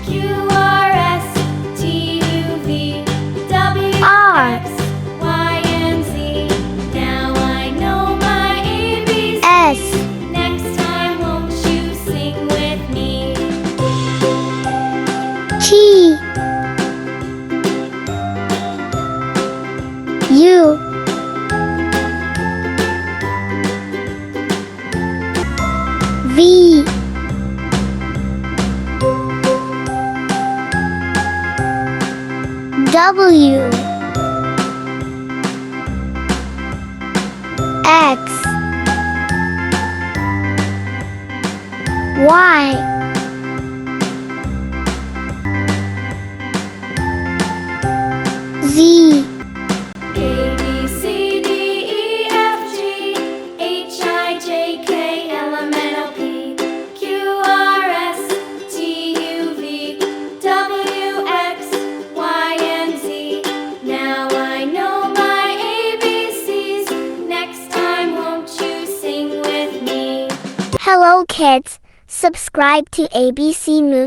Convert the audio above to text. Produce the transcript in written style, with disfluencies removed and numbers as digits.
Q, R, S, T, U, V, W, X, Y, and Z. Now I know my ABCs. S, Next time, won't you sing with me? T, U, V, W, X, Y, Z, A, B, C, D, E, F, G, H, I, J, K, L, M, N, O, P, Q, R, S, T, U, V, W, X, Y, and Z. Now I know my ABCs. Next time, won't you sing with me? Hello kids, subscribe to ABC Moon